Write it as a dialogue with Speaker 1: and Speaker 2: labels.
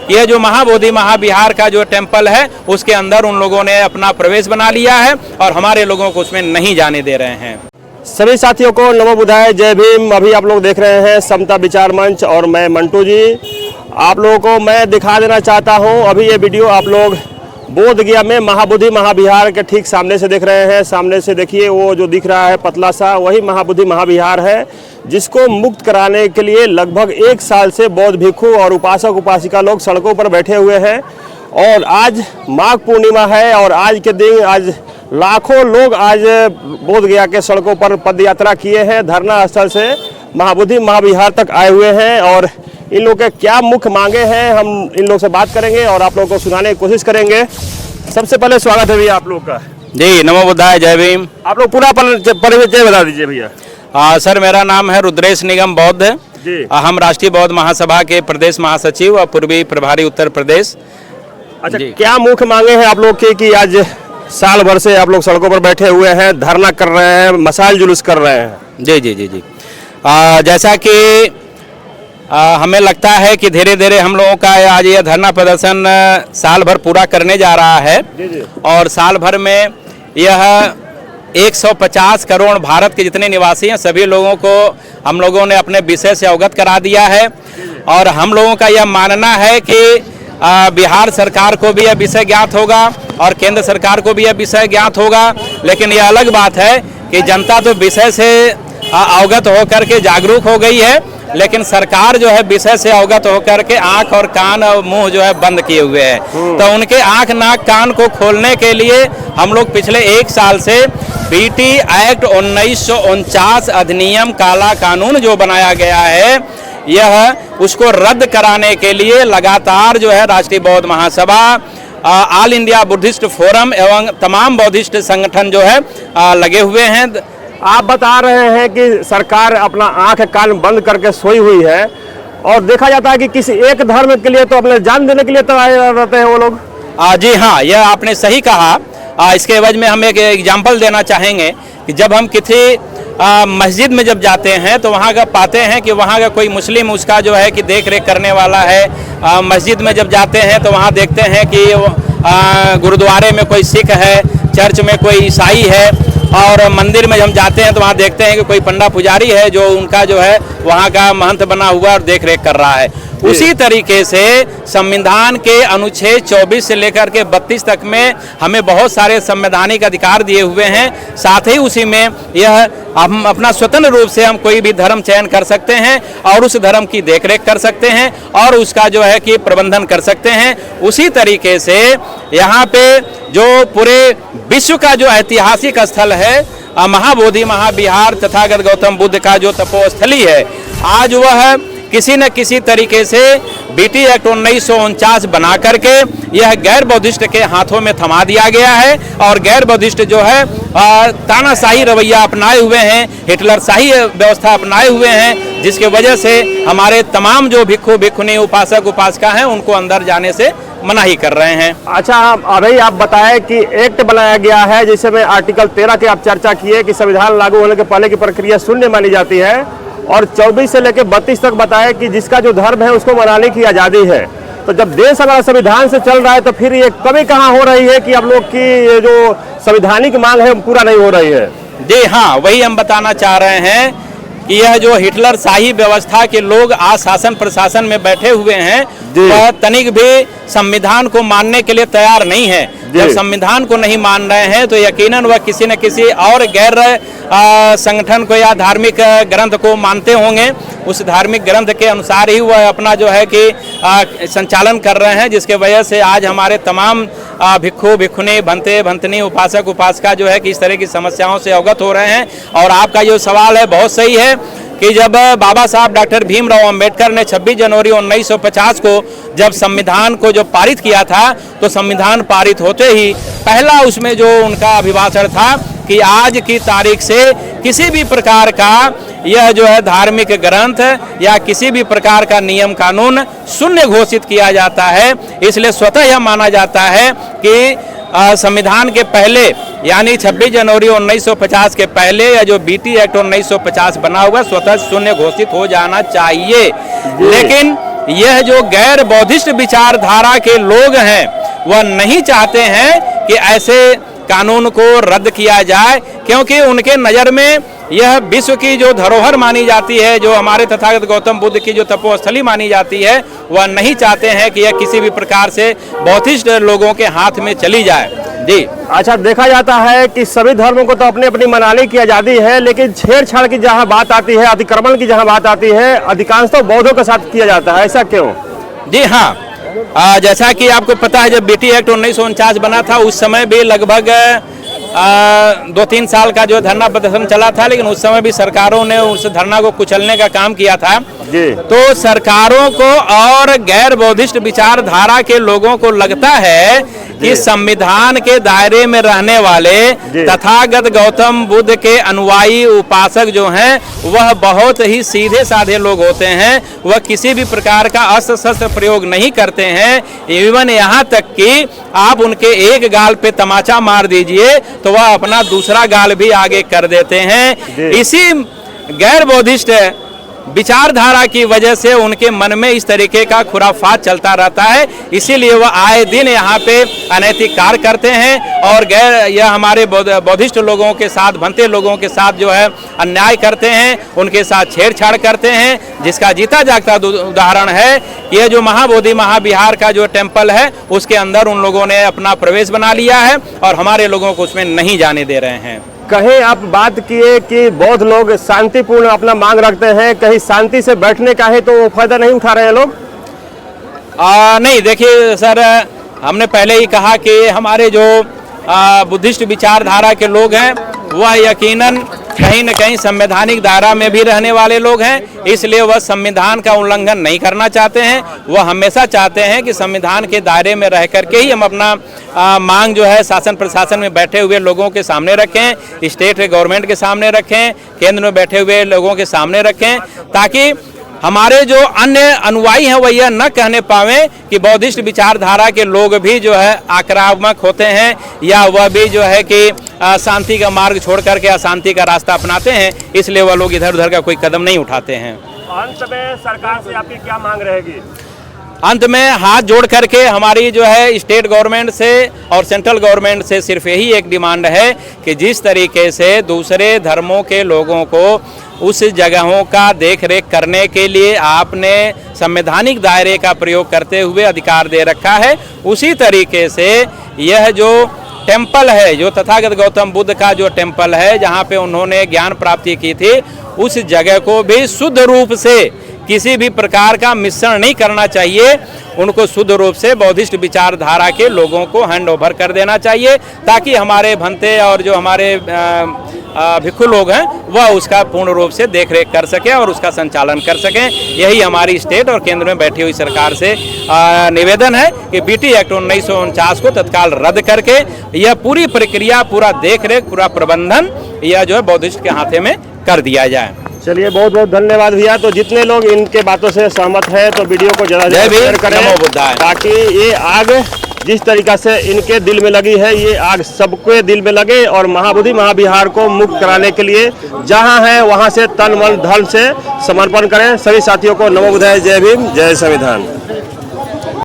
Speaker 1: ये जो महाबोधि महाविहार का जो टेम्पल है उसके अंदर उन लोगों ने अपना प्रवेश बना लिया है और हमारे लोगों को उसमें नहीं जाने दे रहे हैं।
Speaker 2: सभी साथियों को नमो बुद्धाय, जय भीम। अभी आप लोग देख रहे हैं समता विचार मंच और मैं मंटू जी। आप लोगों को मैं दिखा देना चाहता हूं, अभी ये वीडियो आप लोग बोध गया में महाबोधि महाविहार के ठीक सामने से देख रहे हैं। सामने से देखिए वो जो दिख रहा है पतला सा, वही महाबोधि महाविहार है, जिसको मुक्त कराने के लिए लगभग 1 साल से बौद्ध भिक्षु और उपासक उपासिका लोग सड़कों पर बैठे हुए हैं। और आज माघ पूर्णिमा है और आज के दिन आज लाखों लोग आज बोध गया के सड़कों पर पद यात्रा किए हैं, धरना स्थल से महाबोधि महाविहार तक आए हुए हैं। और इन लोगों के क्या मुख्य मांगे हैं, हम इन लोगों से बात करेंगे और आप लोगों को सुनाने की कोशिश करेंगे। सबसे पहले स्वागत है भैया आप लोग का।
Speaker 1: जी नमो बुद्धाय, जय भीम।
Speaker 2: आप लोग पूरा परिचय बता दीजिए भैया।
Speaker 1: सर मेरा नाम है रुद्रेश निगम बौद्ध
Speaker 2: जी।
Speaker 1: हम राष्ट्रीय बौद्ध महासभा के प्रदेश महासचिव और पूर्वी प्रभारी उत्तर प्रदेश।
Speaker 2: अच्छा, क्या मुख्य मांगे हैं आप लोग के कि आज साल भर से आप लोग सड़कों पर बैठे हुए हैं, धरना कर रहे हैं, मशाल जुलूस कर रहे हैं?
Speaker 1: जी जी जी जी जैसा कि हमें लगता है कि धीरे धीरे हम लोगों का आज ये धरना प्रदर्शन साल भर पूरा करने जा रहा है।
Speaker 2: जी जी।
Speaker 1: और साल भर में यह 150 करोड़ भारत के जितने निवासी हैं सभी लोगों को हम लोगों ने अपने विषय से अवगत करा दिया है। और हम लोगों का यह मानना है कि बिहार सरकार को भी यह विषय ज्ञात होगा और केंद्र सरकार को भी यह विषय ज्ञात होगा, लेकिन यह अलग बात है कि जनता तो विषय से अवगत होकर के जागरूक हो गई है, लेकिन सरकार जो है विषय से अवगत होकर के आंख और कान और मुंह जो है बंद किए हुए हैं। तो उनके आंख नाक कान को खोलने के लिए हम लोग पिछले 1 साल से बीटी एक्ट 1949 अधिनियम काला कानून जो बनाया गया है यह उसको रद्द कराने के लिए लगातार जो है राष्ट्रीय बौद्ध महासभा, ऑल इंडिया बुद्धिस्ट फोरम एवं तमाम बौद्धिस्ट संगठन जो है लगे हुए हैं।
Speaker 2: आप बता रहे हैं कि सरकार अपना आंख कान बंद करके सोई हुई है और देखा जाता है कि किसी एक धर्म के लिए तो अपने जान देने के लिए तैयार रहते हैं वो लोग।
Speaker 1: जी हाँ, यह आपने सही कहा। इसके एवज में हम एक एग्जाम्पल देना चाहेंगे कि जब हम किसी मस्जिद में जब जाते हैं तो वहाँ का पाते हैं कि वहाँ का कोई मुस्लिम उसका जो है कि देख रेख करने वाला है। मस्जिद में जब जाते हैं तो वहाँ देखते हैं कि गुरुद्वारे में कोई सिख है, चर्च में कोई ईसाई है, और मंदिर में हम जाते हैं तो वहाँ देखते हैं कि कोई पंडा पुजारी है जो उनका जो है वहाँ का महंत बना हुआ और देख रेख कर रहा है। उसी तरीके से संविधान के अनुच्छेद 24 से लेकर के 32 तक में हमें बहुत सारे संवैधानिक अधिकार दिए हुए हैं। साथ ही उसी में यह हम अपना स्वतंत्र रूप से हम कोई भी धर्म चयन कर सकते हैं और उस धर्म की देखरेख कर सकते हैं और उसका जो है कि प्रबंधन कर सकते हैं। उसी तरीके से यहाँ पे जो पूरे विश्व का जो ऐतिहासिक स्थल है महाबोधि महाविहार तथागत गौतम बुद्ध का जो तपोस्थली है, आज वह किसी न किसी तरीके से बीटी एक्ट 1949 बना करके यह गैर बौद्धिस्ट के हाथों में थमा दिया गया है। और गैर बौद्धिस्ट जो है तानाशाही रवैया अपनाए हुए हैं, हिटलर शाही व्यवस्था अपनाए हुए हैं, जिसके वजह से हमारे तमाम जो भिक्षु भिक्षुनी उपासक उपासिका हैं उनको अंदर जाने से मनाही कर रहे हैं।
Speaker 2: अच्छा, अभी आप बताएं कि एक्ट बनाया गया है जिसमें आर्टिकल 13 की आप चर्चा किए कि संविधान लागू होने के पहले की प्रक्रिया शून्य मानी जाती है, और 24 से लेकर 32 तक बताया कि जिसका जो धर्म है उसको मनाने की आज़ादी है। तो जब देश हमारा संविधान से चल रहा है तो फिर ये कमी कहाँ हो रही है कि आप लोग की ये जो संवैधानिक मांग है पूरा नहीं हो रही है?
Speaker 1: जी हाँ, वही हम बताना चाह रहे हैं कि यह जो हिटलर शाही व्यवस्था के लोग आज शासन प्रशासन में बैठे हुए हैं वह तनिक भी संविधान को मानने के लिए तैयार नहीं है। जब संविधान को नहीं मान रहे हैं तो यकीनन वह किसी न किसी और गैर संगठन को या धार्मिक ग्रंथ को मानते होंगे। उस धार्मिक ग्रंथ के अनुसार ही वह अपना जो है कि संचालन कर रहे हैं, जिसके वजह से आज हमारे तमाम भिक्षु भिक्षुनी भंते भंतनी उपासक उपासिका जो है कि इस तरह की समस्याओं से अवगत हो रहे हैं। और आपका जो सवाल है बहुत सही है कि जब बाबा साहब डॉक्टर भीमराव अंबेडकर ने 26 जनवरी 1950 को जब संविधान को जो पारित किया था तो संविधान पारित होते ही पहला उसमें जो उनका अभिभाषण था कि आज की तारीख से किसी भी प्रकार का यह जो है धार्मिक ग्रंथ या किसी भी प्रकार का नियम कानून शून्य घोषित किया जाता है। इसलिए स्वतः यह माना जाता है कि संविधान के पहले यानी 26 जनवरी 1950 के पहले या जो बीटी एक्ट 1950 बना हुआ स्वतः शून्य घोषित हो जाना चाहिए। लेकिन यह जो गैर बौद्धिस्ट विचारधारा के लोग हैं वह नहीं चाहते हैं कि ऐसे कानून को रद्द किया जाए, क्योंकि उनके नज़र में यह विश्व की जो धरोहर मानी जाती है, जो हमारे तथागत गौतम बुद्ध की जो तपोस्थली मानी जाती है, वह नहीं चाहते हैं कि यह किसी भी प्रकार से बौद्धिस्ट लोगों के हाथ में चली जाए। जी
Speaker 2: अच्छा, देखा जाता है कि सभी धर्मों को तो अपनी अपनी मनाने की आज़ादी है, लेकिन छेड़छाड़ की जहाँ बात आती है, अतिक्रमण की जहाँ बात आती है, अधिकांश तो बौद्धों के साथ किया जाता है, ऐसा क्यों?
Speaker 1: जी हाँ, जैसा कि आपको पता है, जब बीटी एक्ट 1949 बना था उस समय भी लगभग 2-3 साल का जो धरना प्रदर्शन चला था, लेकिन उस समय भी सरकारों ने उस धरना को कुचलने का काम किया था। तो सरकारों को और गैर बौद्धिस्ट विचारधारा के लोगों को लगता है कि संविधान के दायरे में रहने वाले तथागत गौतम बुद्ध के अनुयायी उपासक जो हैं वह बहुत ही सीधे साधे लोग होते हैं, वह किसी भी प्रकार का अस्त्र शस्त्र प्रयोग नहीं करते हैं। इवन यहाँ तक कि आप उनके एक गाल पे तमाचा मार दीजिए तो वह अपना दूसरा गाल भी आगे कर देते हैं। इसी गैर बौद्धिस्ट विचारधारा की वजह से उनके मन में इस तरीके का खुराफात चलता रहता है, इसीलिए वह आए दिन यहाँ पे अनैतिक कार्य करते हैं और यह हमारे बौद्धिस्ट लोगों के साथ, भंते लोगों के साथ जो है अन्याय करते हैं, उनके साथ छेड़छाड़ करते हैं, जिसका जीता जागता उदाहरण है यह जो महाबोधि महाविहार का जो टेम्पल है उसके अंदर उन लोगों ने अपना प्रवेश बना लिया है और हमारे लोगों को उसमें नहीं जाने दे रहे हैं।
Speaker 2: कहीं आप बात किए कि बौद्ध लोग शांतिपूर्ण अपना मांग रखते हैं, कहीं शांति से बैठने का है तो वो फायदा नहीं उठा रहे हैं लोग?
Speaker 1: नहीं, देखिए सर, हमने पहले ही कहा कि हमारे जो बुद्धिस्ट विचारधारा के लोग हैं वह यकीनन कहीं न कहीं संवैधानिक दायरा में भी रहने वाले लोग हैं, इसलिए वह संविधान का उल्लंघन नहीं करना चाहते हैं। वह हमेशा चाहते हैं कि संविधान के दायरे में रह करके ही हम अपना मांग जो है शासन प्रशासन में बैठे हुए लोगों के सामने रखें, स्टेट गवर्नमेंट के सामने रखें, केंद्र में बैठे हुए लोगों के सामने रखें, ताकि हमारे जो अन्य अनुयायी हैं वह यह न कहने पावें कि बौद्धिस्ट विचारधारा के लोग भी जो है आक्रामक होते हैं या वह भी जो है कि शांति का मार्ग छोड़ करके अशांति का रास्ता अपनाते हैं, इसलिए वह लोग इधर उधर का कोई कदम नहीं उठाते हैं।
Speaker 2: अंत में सरकार से आपकी क्या मांग रहेगी?
Speaker 1: अंत में हाथ जोड़ करके हमारी जो है स्टेट गवर्नमेंट से और सेंट्रल गवर्नमेंट से सिर्फ यही एक डिमांड है कि जिस तरीके से दूसरे धर्मों के लोगों को उस जगहों का देख रेख करने के लिए आपने संवैधानिक दायरे का प्रयोग करते हुए अधिकार दे रखा है, उसी तरीके से यह जो टेम्पल है, जो तथागत गौतम बुद्ध का जो टेम्पल है जहाँ पे उन्होंने ज्ञान प्राप्ति की थी, उस जगह को भी शुद्ध रूप से किसी भी प्रकार का मिश्रण नहीं करना चाहिए, उनको शुद्ध रूप से बौद्धिस्ट विचारधारा के लोगों को हैंड ओवर कर देना चाहिए, ताकि हमारे भंते और जो हमारे भिक्षु लोग हैं वह उसका पूर्ण रूप से देख रेख कर सकें और उसका संचालन कर सकें। यही हमारी स्टेट और केंद्र में बैठी हुई सरकार से निवेदन है कि बीटी एक्ट 1949 को तत्काल रद्द करके यह पूरी प्रक्रिया, पूरा देख रेख, पूरा प्रबंधन यह जो है बौद्धिस्ट के हाथे में कर दिया जाए।
Speaker 2: चलिए, बहुत बहुत धन्यवाद भैया। तो जितने लोग इनके बातों से सहमत हैं तो वीडियो को ज़्यादा शेयर करें, ताकि ये आग जिस तरीका से इनके दिल में लगी है ये आग सबके दिल में लगे और महाबोधि महाविहार को मुक्त कराने के लिए जहां है वहां से तन मन धन से समर्पण करें। सभी साथियों को नमो बुद्धाय, जय भीम, जय संविधान।